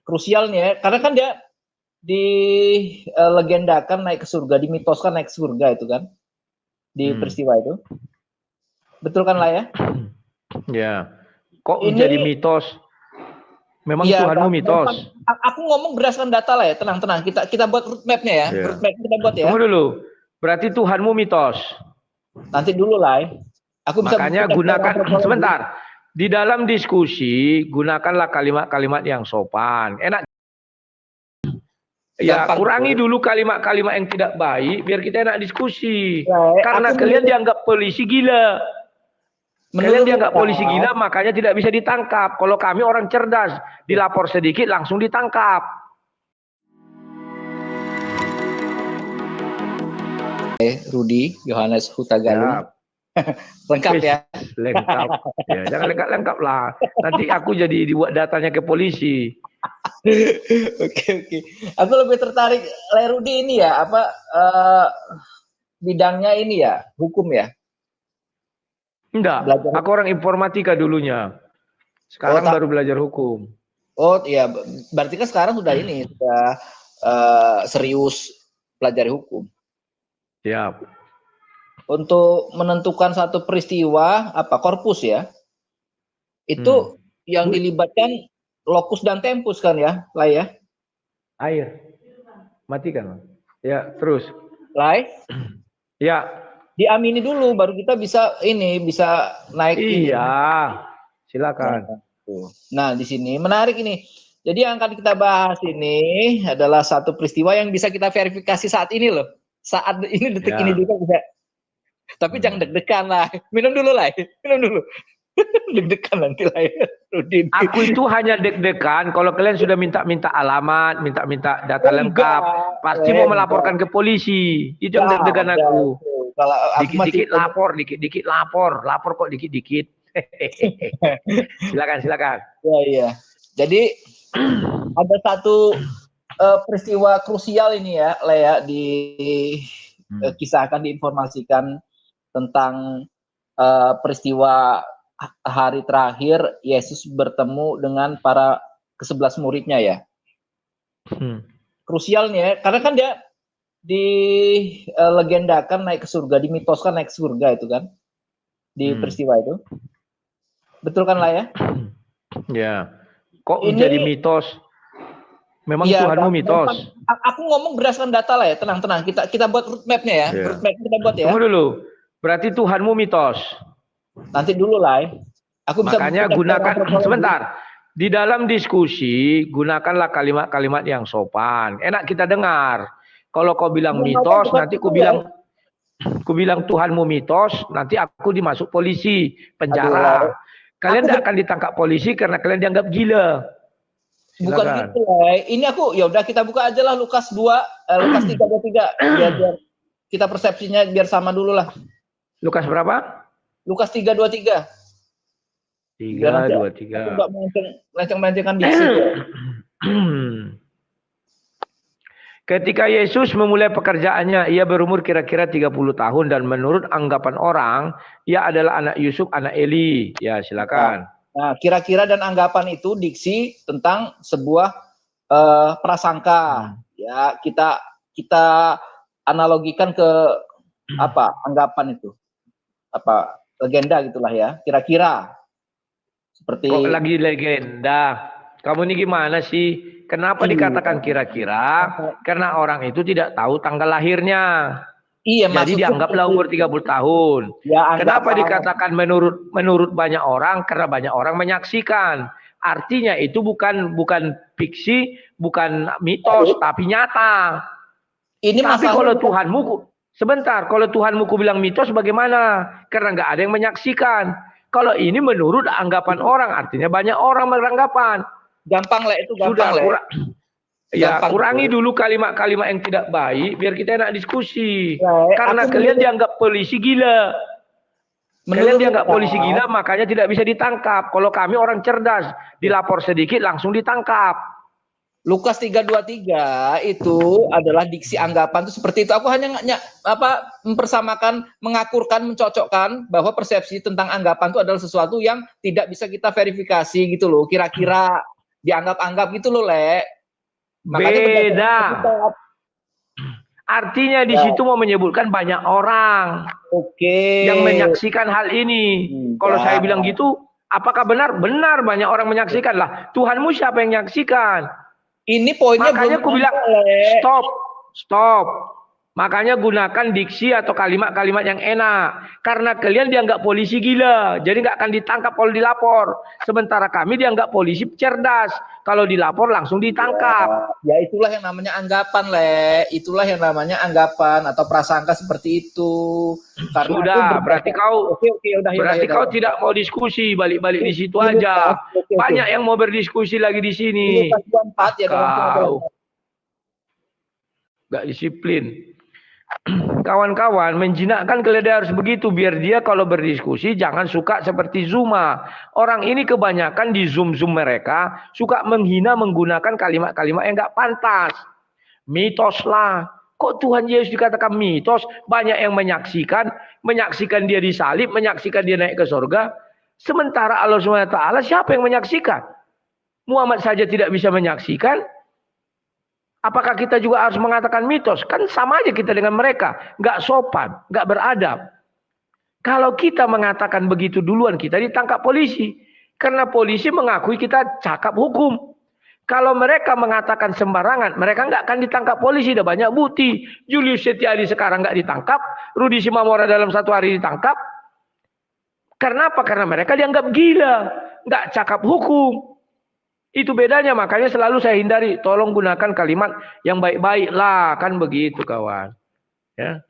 Krusial nih ya, karena kan dia legendakan naik ke surga, dimitoskan naik ke surga itu kan di peristiwa itu. Betul kan lah ya? Ya. Kok Ini menjadi mitos? Memang ya, Tuhanmu mitos. aku ngomong berdasarkan data lah ya, tenang-tenang. Kita buat roadmap-nya ya. Ya. Roadmap kita buat ya. Tunggu dulu. Berarti Tuhanmu mitos. Nanti dulu lah. Aku bisa Makanya gunakan sebentar. Di dalam diskusi gunakanlah kalimat-kalimat yang sopan. Enak. Ya, kurangi dulu kalimat-kalimat yang tidak baik biar kita enak diskusi. Karena kalian dianggap polisi gila. Kalian dianggap polisi gila, makanya tidak bisa ditangkap. Kalau kami orang cerdas, dilapor sedikit langsung ditangkap. Rudi Yohanes Huta Galung. Ya. Lengkap ya? Lengkap. Ya, jangan lengkap lah. Nanti aku jadi dibuat datanya ke polisi. Oke. Aku lebih tertarik Rudi ini ya, bidangnya ini ya, hukum ya? Enggak, aku orang informatika dulunya. Sekarang baru belajar hukum. Oh iya, berarti kan sekarang sudah ini, sudah serius pelajari hukum. Siap. Untuk menentukan satu peristiwa, korpus ya, itu yang dilibatkan lokus dan tempus kan ya, Lai ya? Air. Matikan. Ya, terus. Lai? Ya. Diamini dulu, baru kita bisa naik ini. Iya, silakan. Nah, di sini menarik ini. Jadi yang akan kita bahas ini adalah satu peristiwa yang bisa kita verifikasi saat ini loh. Saat ini, detik ini juga bisa. Tapi jangan deg-degan lah. Minum dulu lah. Minum dulu. Deg-degan nanti lah ya. Aku itu hanya deg-degan kalau kalian sudah minta-minta alamat, minta-minta data lengkap. Pasti mau melaporkan ke polisi. Itu yang deg-degan aku. Dikit-dikit lapor, dikit-dikit lapor. Lapor kok dikit-dikit. Silakan. Iya. Jadi ada satu peristiwa krusial ini ya, Lea, kisahkan, diinformasikan tentang peristiwa hari terakhir Yesus bertemu dengan para ke-11 muridnya ya. Krusial nih ya, karena kan dia legendakan naik ke surga, dimitoskan naik ke surga itu kan di peristiwa itu. Betul kan lah ya? Ya. Kok menjadi mitos? Memang Tuhanmu mitos. Aku ngomong berdasarkan data lah ya, tenang-tenang. Kita buat roadmap-nya ya. Roadmap kita buat ya. Tunggu dulu. Berarti Tuhanmu mitos. Nanti dulu lah. Makanya gunakan sebentar. Di dalam diskusi gunakanlah kalimat-kalimat yang sopan. Enak kita dengar. Kalau kau bilang mitos, nanti ku bilang Tuhanmu mitos, nanti aku dimasuk polisi, penjara. Kalian tidak akan ditangkap polisi karena kalian dianggap gila. Silakan. Bukan gitu lah. Ini aku ya udah kita buka aja lah Lukas 2, Lukas 3:23 biar kita persepsinya biar sama dulu lah. Lukas berapa? Lukas 3:23. 3:23. Aku enggak melenceng-melencengkan diksi. Ketika Yesus memulai pekerjaannya, ia berumur kira-kira 30 tahun dan menurut anggapan orang, ia adalah anak Yusuf, anak Eli. Ya, silakan. Nah, kira-kira dan anggapan itu diksi tentang sebuah prasangka. Ya, kita analogikan ke anggapan itu. Legenda gitulah ya, kira-kira. Seperti kok lagi legenda. Kamu ini gimana sih? Kenapa dikatakan kira-kira? Karena orang itu tidak tahu tanggal lahirnya. Iya, jadi dianggaplah umur 30 tahun. Ya, kenapa dikatakan menurut banyak orang? Karena banyak orang menyaksikan. Artinya itu bukan fiksi, bukan mitos, tapi nyata. Tapi kalau Tuhanmu, sebentar, kalau Tuhanmu bilang mitos bagaimana? Karena nggak ada yang menyaksikan. Kalau ini menurut anggapan orang, artinya banyak orang beranggapan. Gampang lah itu, gampang lah. Ya, kurangi dulu kalimat-kalimat yang tidak baik biar kita enak diskusi. Karena kalian dianggap polisi gila. Kalian dianggap polisi gila, makanya tidak bisa ditangkap. Kalau kami orang cerdas, dilapor sedikit langsung ditangkap. Lukas 3:23 itu adalah diksi anggapan itu seperti itu. Aku hanya mempersamakan, mengakurkan, mencocokkan bahwa persepsi tentang anggapan itu adalah sesuatu yang tidak bisa kita verifikasi gitu loh. Kira-kira dianggap-anggap gitu loh, Le. Makanya beda. Artinya di situ mau menyebutkan banyak orang yang menyaksikan hal ini. Kalau saya bilang gitu, apakah benar? Benar, banyak orang menyaksikan lah. Tuhanmu siapa yang menyaksikan? Ini poinnya. Makanya aku bilang stop. Makanya gunakan diksi atau kalimat-kalimat yang enak. Karena kalian dianggap polisi gila. Jadi nggak akan ditangkap kalau dilapor. Sementara kami dianggap polisi cerdas. Kalau dilapor langsung ditangkap. Ya itulah yang namanya anggapan, Le. Itulah yang namanya anggapan atau prasangka seperti itu. Karena sudah, berarti kau kau tidak mau diskusi, balik-balik di situ aja. Banyak yang mau berdiskusi lagi di sini. Kau nggak disiplin. Kawan-kawan, menjinakkan keledai harus begitu biar dia kalau berdiskusi jangan suka seperti Zuma. Orang ini kebanyakan di Zoom mereka suka menghina menggunakan kalimat-kalimat yang nggak pantas. Mitos lah. Kok Tuhan Yesus dikatakan mitos? Banyak yang menyaksikan dia disalib, menyaksikan dia naik ke surga. Sementara Allah SWT siapa yang menyaksikan? Muhammad saja tidak bisa menyaksikan. Apakah kita juga harus mengatakan mitos? Kan sama aja kita dengan mereka. Nggak sopan, nggak beradab. Kalau kita mengatakan begitu duluan, kita ditangkap polisi. Karena polisi mengakui kita cakap hukum. Kalau mereka mengatakan sembarangan, mereka nggak akan ditangkap polisi. Ada banyak bukti. Julius Setiadi sekarang nggak ditangkap. Rudi Simamora dalam 1 hari ditangkap. Karena apa? Karena mereka dianggap gila. Nggak cakap hukum. Itu bedanya, makanya selalu saya hindari. Tolong gunakan kalimat yang baik-baik lah, kan begitu kawan. Ya.